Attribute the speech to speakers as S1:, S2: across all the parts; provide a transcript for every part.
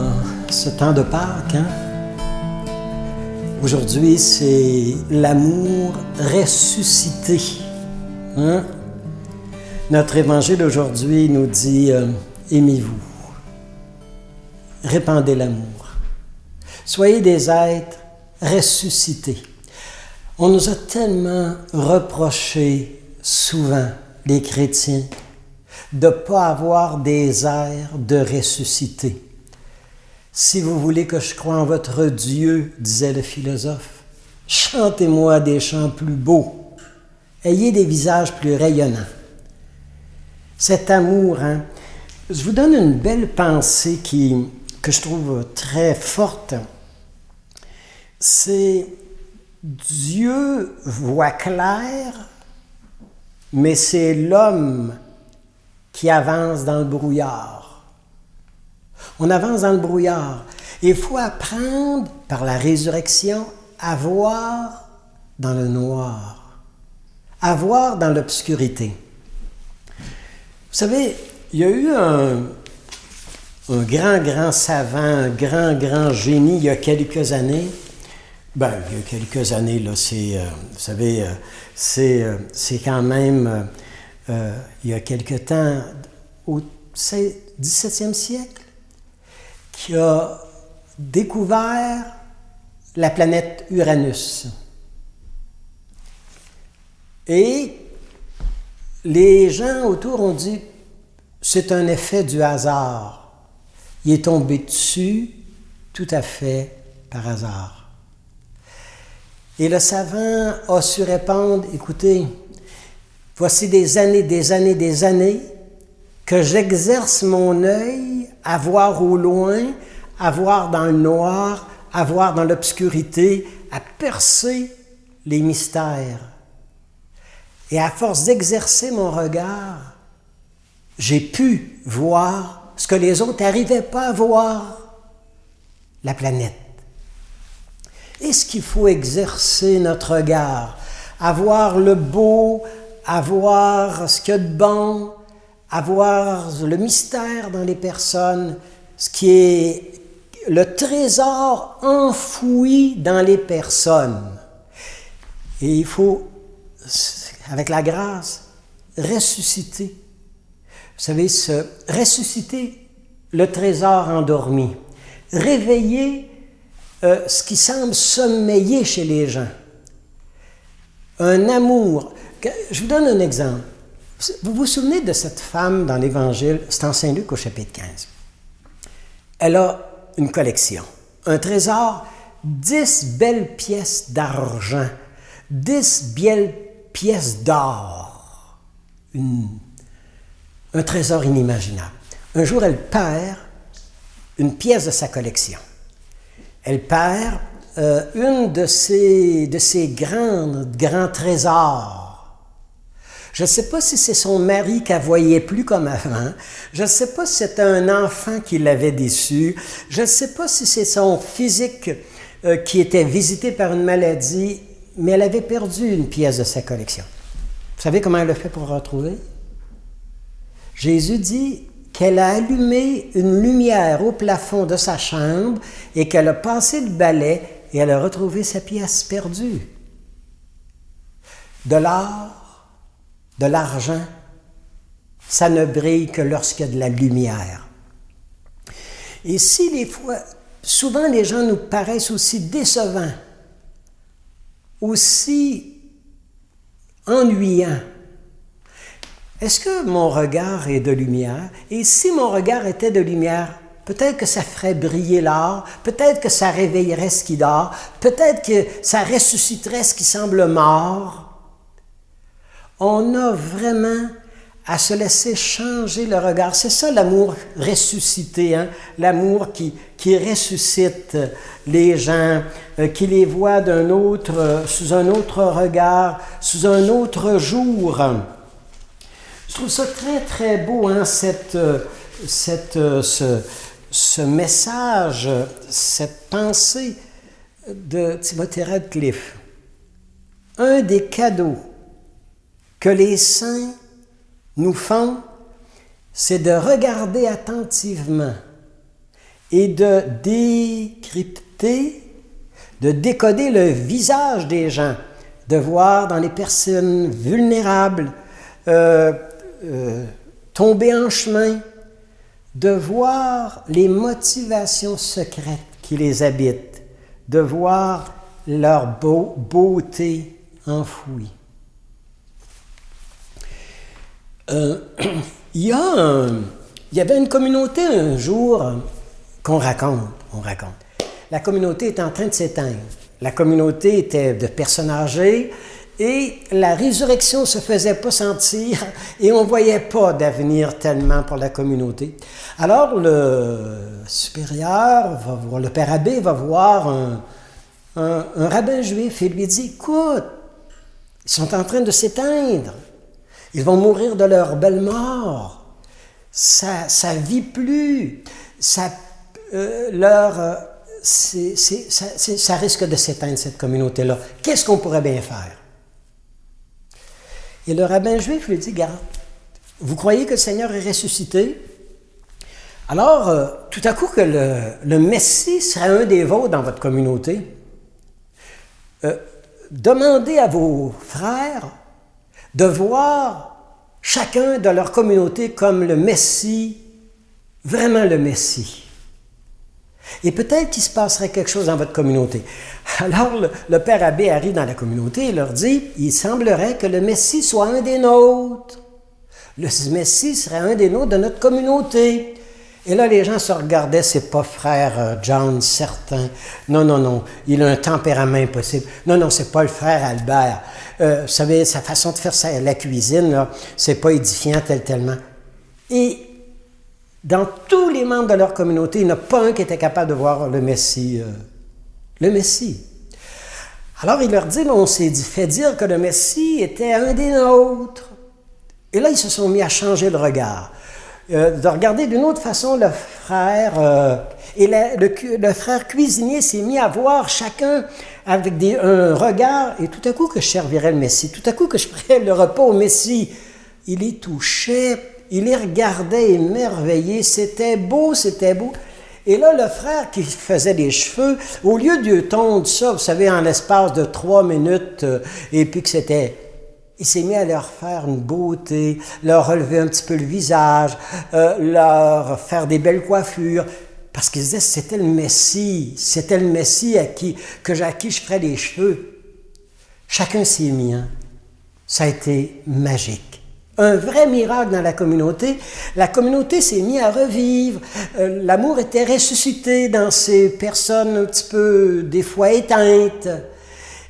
S1: en ce temps de Pâques, Aujourd'hui, c'est l'amour ressuscité. Notre évangile aujourd'hui nous dit aimez-vous, répandez l'amour, soyez des êtres ressuscités. On nous a tellement reproché souvent, les chrétiens, de ne pas avoir des airs de ressuscité. Si vous voulez que je croie en votre Dieu, disait le philosophe, chantez-moi des chants plus beaux, ayez des visages plus rayonnants. Cet amour, je vous donne une belle pensée que je trouve très forte. C'est Dieu voit clair, mais c'est l'homme qui avance dans le brouillard. On avance dans le brouillard. Il faut apprendre, par la résurrection, à voir dans le noir, à voir dans l'obscurité. Vous savez, il y a eu un grand savant, un grand génie il y a quelques années. Il y a quelques années, là, vous savez, c'est quand même, il y a quelque temps, au XVIIe siècle, qui a découvert la planète Uranus. Et les gens autour ont dit, c'est un effet du hasard. Il est tombé dessus tout à fait par hasard. Et le savant a su répondre, écoutez, voici des années que j'exerce mon œil à voir au loin, à voir dans le noir, à voir dans l'obscurité, à percer les mystères. Et à force d'exercer mon regard, j'ai pu voir ce que les autres n'arrivaient pas à voir, la planète. Est-ce qu'il faut exercer notre regard, à voir le beau, à voir ce qu'il y a de bon, à voir le mystère dans les personnes, ce qui est le trésor enfoui dans les personnes. Et il faut, avec la grâce, ressusciter. Vous savez, ressusciter le trésor endormi, réveiller ce qui semble sommeiller chez les gens. Un amour. Je vous donne un exemple. Vous vous souvenez de cette femme dans l'Évangile, c'est en Saint-Luc au chapitre 15. Elle a une collection, un trésor, 10 belles pièces d'argent, 10 belles pièces d'or, un trésor inimaginable. Un jour, elle perd une pièce de sa collection. Elle perd une de ses grands trésors. Je ne sais pas si c'est son mari qu'elle ne voyait plus comme avant. Je ne sais pas si c'était un enfant qui l'avait déçu. Je ne sais pas si c'est son physique qui était visité par une maladie, mais elle avait perdu une pièce de sa collection. Vous savez comment elle a fait pour retrouver? Jésus dit qu'elle a allumé une lumière au plafond de sa chambre et qu'elle a passé le balai et elle a retrouvé sa pièce perdue. De l'or, de l'argent, ça ne brille que lorsqu'il y a de la lumière. Et si souvent les gens nous paraissent aussi décevants, aussi ennuyants, est-ce que mon regard est de lumière? Et si mon regard était de lumière, peut-être que ça ferait briller l'or, peut-être que ça réveillerait ce qui dort, peut-être que ça ressusciterait ce qui semble mort. On a vraiment à se laisser changer le regard. C'est ça l'amour ressuscité, l'amour qui ressuscite les gens, qui les voit sous un autre regard, sous un autre jour. Je trouve ça très, très beau, ce message, cette pensée de Timothée Radcliffe. Un des cadeaux que les saints nous font, c'est de regarder attentivement et de décrypter, de décoder le visage des gens, de voir dans les personnes vulnérables tomber en chemin, de voir les motivations secrètes qui les habitent, de voir leur beauté enfouie. Il y avait une communauté un jour qu'on raconte. La communauté était en train de s'éteindre. La communauté était de personnes âgées et la résurrection ne se faisait pas sentir et on ne voyait pas d'avenir tellement pour la communauté. Alors le supérieur, le père abbé va voir un rabbin juif et lui dit « Écoute, ils sont en train de s'éteindre. Ils vont mourir de leur belle mort. Ça vit plus. Ça risque de s'éteindre, cette communauté-là. Qu'est-ce qu'on pourrait bien faire? » Et le rabbin juif lui dit, « Garde, vous croyez que le Seigneur est ressuscité? Alors, tout à coup que le Messie serait un des vôtres dans votre communauté. Demandez à vos frères de voir chacun de leur communauté comme le Messie, vraiment le Messie. Et peut-être qu'il se passerait quelque chose dans votre communauté. » Alors, le père abbé arrive dans la communauté et leur dit, « Il semblerait que le Messie soit un des nôtres. Le Messie serait un des nôtres de notre communauté. » Et là, les gens se regardaient, c'est pas frère John, certain. Non, il a un tempérament impossible. Non, c'est pas le frère Albert. Vous savez, sa façon de faire la cuisine, là, c'est pas édifiant tellement. Et dans tous les membres de leur communauté, il n'y en a pas un qui était capable de voir le Messie. Alors, il leur dit, on s'est fait dire que le Messie était un des nôtres. Et là, ils se sont mis à changer le regard. De regarder d'une autre façon le frère. Le frère cuisinier s'est mis à voir chacun avec un regard. Et tout à coup que je servirais le Messie, tout à coup que je ferais le repas au Messie, il les touchait, il les regardait émerveillé. C'était beau. Et là, le frère qui faisait des cheveux, au lieu de tondre ça, vous savez, en l'espace de 3 minutes, et puis que il s'est mis à leur faire une beauté, leur relever un petit peu le visage, leur faire des belles coiffures, parce qu'il disait c'était le Messie à qui je ferais les cheveux. Chacun s'y est mis, hein? Ça a été magique. Un vrai miracle dans la communauté. La communauté s'est mise à revivre. L'amour était ressuscité dans ces personnes un petit peu, des fois éteintes.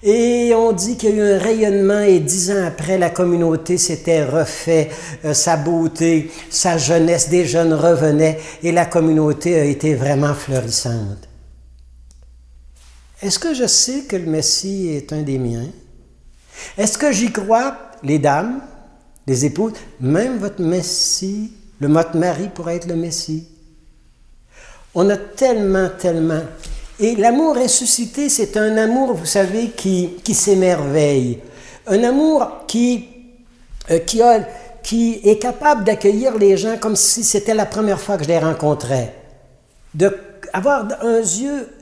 S1: Et on dit qu'il y a eu un rayonnement et 10 ans après, la communauté s'était refait, sa beauté, sa jeunesse, des jeunes revenaient et la communauté a été vraiment florissante. Est-ce que je sais que le Messie est un des miens? Est-ce que j'y crois, les dames, les épouses, même votre Messie, votre mari pourrait être le Messie? On a tellement... Et l'amour ressuscité, c'est un amour, vous savez, qui s'émerveille. Un amour qui est capable d'accueillir les gens comme si c'était la première fois que je les rencontrais. D'avoir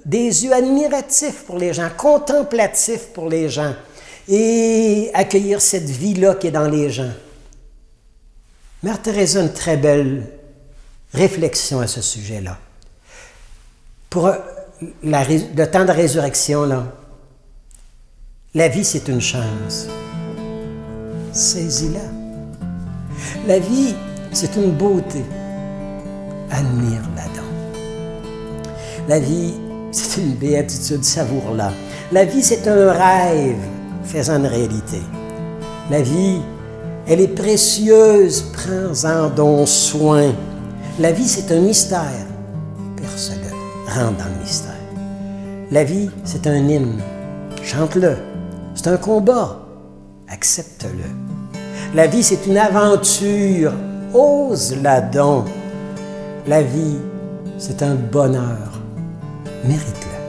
S1: des yeux admiratifs pour les gens, contemplatifs pour les gens. Et accueillir cette vie-là qui est dans les gens. Mère Thérèse a une très belle réflexion à ce sujet-là. Pour le temps de résurrection, là, la vie, c'est une chance. Saisis-la. La vie, c'est une beauté. Admire-la donc. La vie, c'est une béatitude, savoure-la. La vie, c'est un rêve, fais-en une réalité. La vie, elle est précieuse, prends-en donc soin. La vie, c'est un mystère. Perce-le, rentre dans le mystère. La vie, c'est un hymne. Chante-le. C'est un combat. Accepte-le. La vie, c'est une aventure. Ose-la donc. La vie, c'est un bonheur. Mérite-le.